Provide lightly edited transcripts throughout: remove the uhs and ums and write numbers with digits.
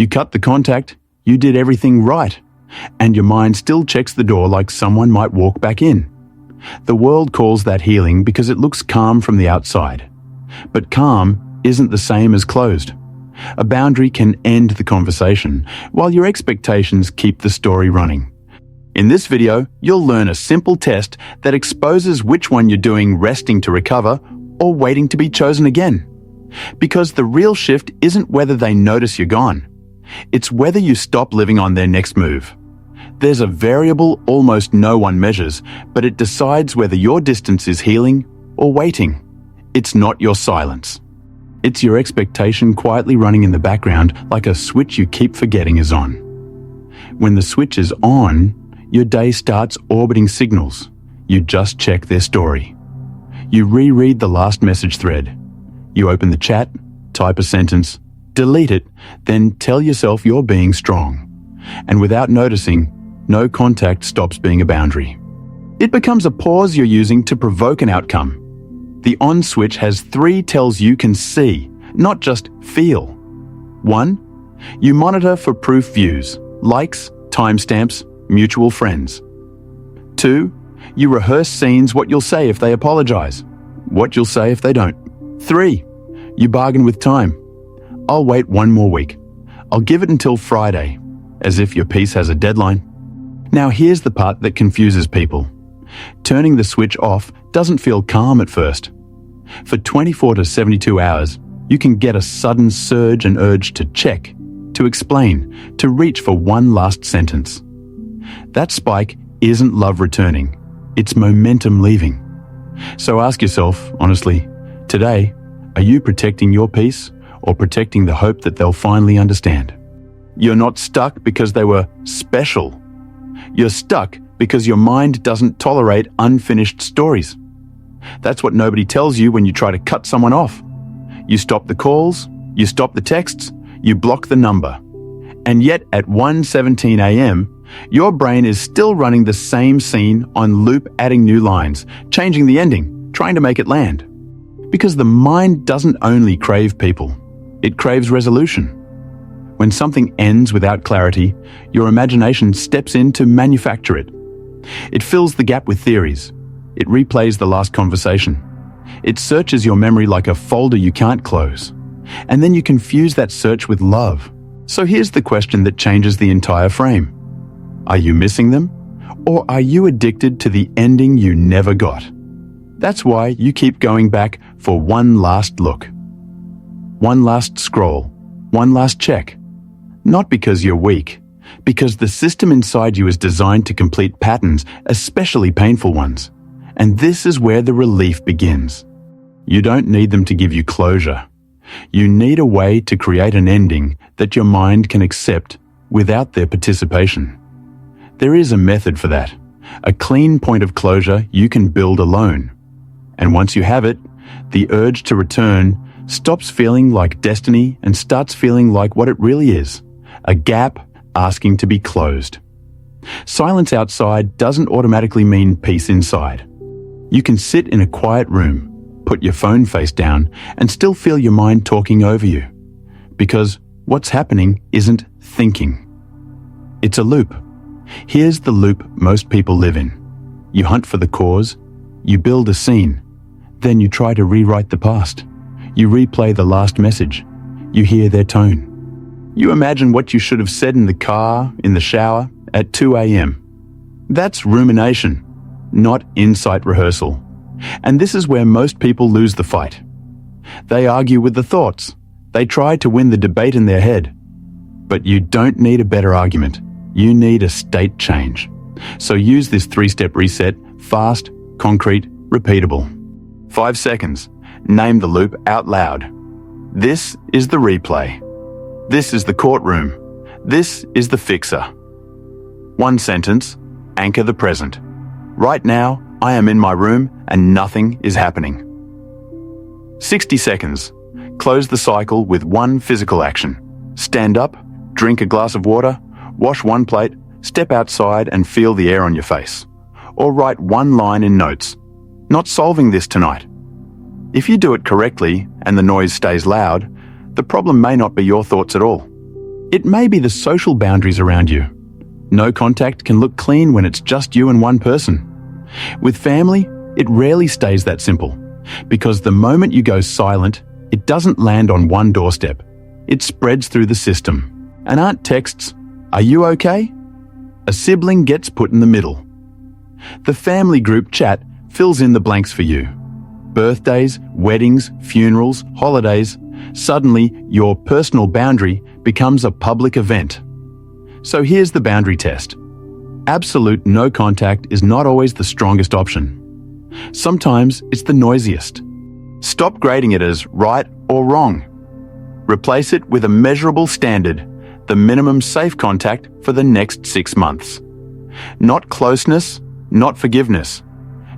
You cut the contact, you did everything right, and your mind still checks the door like someone might walk back in. The world calls that healing because it looks calm from the outside. But calm isn't the same as closed. A boundary can end the conversation, while your expectations keep the story running. In this video, you'll learn a simple test that exposes which one you're doing resting to recover or waiting to be chosen again. Because the real shift isn't whether they notice you're gone. It's whether you stop living on their next move. There's a variable almost no one measures, but it decides whether your distance is healing or waiting. It's not your silence. It's your expectation quietly running in the background like a switch you keep forgetting is on. When the switch is on, your day starts orbiting signals. You just check their story. You reread the last message thread. You open the chat, type a sentence, delete it, then tell yourself you're being strong. And without noticing, no contact stops being a boundary. It becomes a pause you're using to provoke an outcome. The on switch has 3 tells you can see, not just feel. 1. You monitor for proof views, likes, timestamps, mutual friends. 2. You rehearse scenes, what you'll say if they apologize, what you'll say if they don't. 3. You bargain with time. I'll wait 1 more week. I'll give it until Friday, as if your piece has a deadline. Now here's the part that confuses people. Turning the switch off doesn't feel calm at first. For 24 to 72 hours, you can get a sudden surge and urge to check, to explain, to reach for one last sentence. That spike isn't love returning, it's momentum leaving. So ask yourself, honestly, today, are you protecting your peace or protecting the hope that they'll finally understand? You're not stuck because they were special. You're stuck because your mind doesn't tolerate unfinished stories. That's what nobody tells you when you try to cut someone off. You stop the calls, you stop the texts, you block the number. And yet at 1:17 a.m., your brain is still running the same scene on loop, adding new lines, changing the ending, trying to make it land. Because the mind doesn't only crave people, it craves resolution. When something ends without clarity, your imagination steps in to manufacture it. It fills the gap with theories. It replays the last conversation. It searches your memory like a folder you can't close. And then you confuse that search with love. So here's the question that changes the entire frame. Are you missing them? Or are you addicted to the ending you never got? That's why you keep going back for one last look. One last scroll. One last check. Not because you're weak, because the system inside you is designed to complete patterns, especially painful ones. And this is where the relief begins. You don't need them to give you closure. You need a way to create an ending that your mind can accept without their participation. There is a method for that, a clean point of closure you can build alone. And once you have it, the urge to return stops feeling like destiny and starts feeling like what it really is, a gap asking to be closed. Silence outside doesn't automatically mean peace inside. You can sit in a quiet room, put your phone face down, and still feel your mind talking over you. Because what's happening isn't thinking. It's a loop. Here's the loop most people live in. You hunt for the cause, you build a scene, then you try to rewrite the past. You replay the last message. You hear their tone. You imagine what you should have said in the car, in the shower, at 2 a.m. That's rumination, not insight rehearsal. And this is where most people lose the fight. They argue with the thoughts. They try to win the debate in their head. But you don't need a better argument. You need a state change. So use this 3-step reset, fast, concrete, repeatable. 5 seconds. Name the loop out loud. This is the replay. This is the courtroom. This is the fixer. 1 sentence. Anchor the present. Right now, I am in my room and nothing is happening. 60 seconds. Close the cycle with 1 physical action. Stand up, drink a glass of water, wash 1 plate, step outside and feel the air on your face. Or write 1 line in notes. Not solving this tonight. If you do it correctly and the noise stays loud, the problem may not be your thoughts at all. It may be the social boundaries around you. No contact can look clean when it's just you and one person. With family, it rarely stays that simple, because the moment you go silent, it doesn't land on one doorstep. It spreads through the system. And aren't texts, "Are you okay?" A sibling gets put in the middle. The family group chat fills in the blanks for you. Birthdays, weddings, funerals, holidays. Suddenly, your personal boundary becomes a public event. So here's the boundary test. Absolute no contact is not always the strongest option. Sometimes it's the noisiest. Stop grading it as right or wrong. Replace it with a measurable standard, the minimum safe contact for the next 6 months. Not closeness, not forgiveness.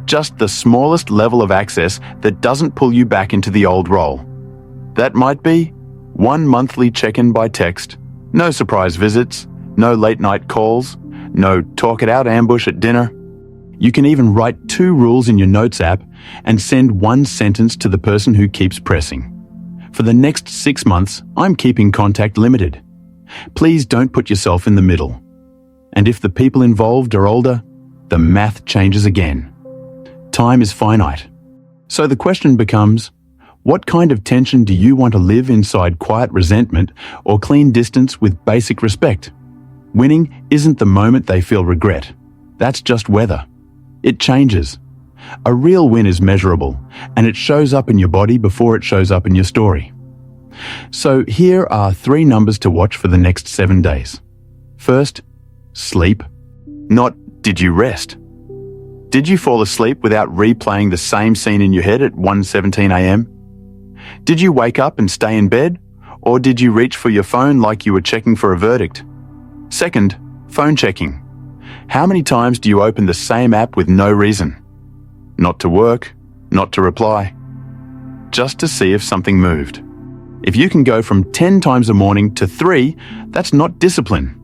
Just the smallest level of access that doesn't pull you back into the old role. That might be 1 monthly check-in by text, no surprise visits, no late-night calls, no talk-it-out ambush at dinner. You can even write 2 rules in your notes app and send 1 sentence to the person who keeps pressing. For the next 6 months, I'm keeping contact limited. Please don't put yourself in the middle. And if the people involved are older, the math changes again. Time is finite. So the question becomes, what kind of tension do you want to live inside quiet resentment or clean distance with basic respect? Winning isn't the moment they feel regret. That's just weather. It changes. A real win is measurable, and it shows up in your body before it shows up in your story. So here are 3 numbers to watch for the next 7 days. First, sleep. Not did you rest. Did you fall asleep without replaying the same scene in your head at 1:17 a.m.? Did you wake up and stay in bed? Or did you reach for your phone like you were checking for a verdict? Second, phone checking. How many times do you open the same app with no reason? Not to work, not to reply. Just to see if something moved. If you can go from 10 times a morning to 3, that's not discipline.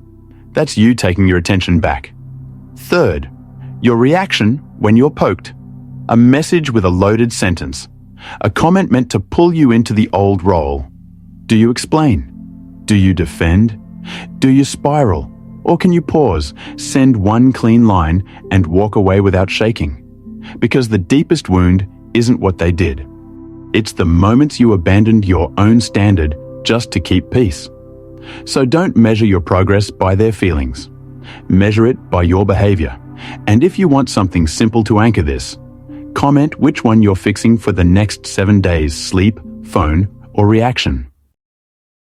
That's you taking your attention back. Third, your reaction when you're poked. A message with a loaded sentence. A comment meant to pull you into the old role. Do you explain? Do you defend? Do you spiral? Or can you pause, send 1 clean line, and walk away without shaking? Because the deepest wound isn't what they did. It's the moments you abandoned your own standard just to keep peace. So don't measure your progress by their feelings. Measure it by your behavior. And if you want something simple to anchor this, comment which one you're fixing for the next 7 days: sleep, phone, or reaction.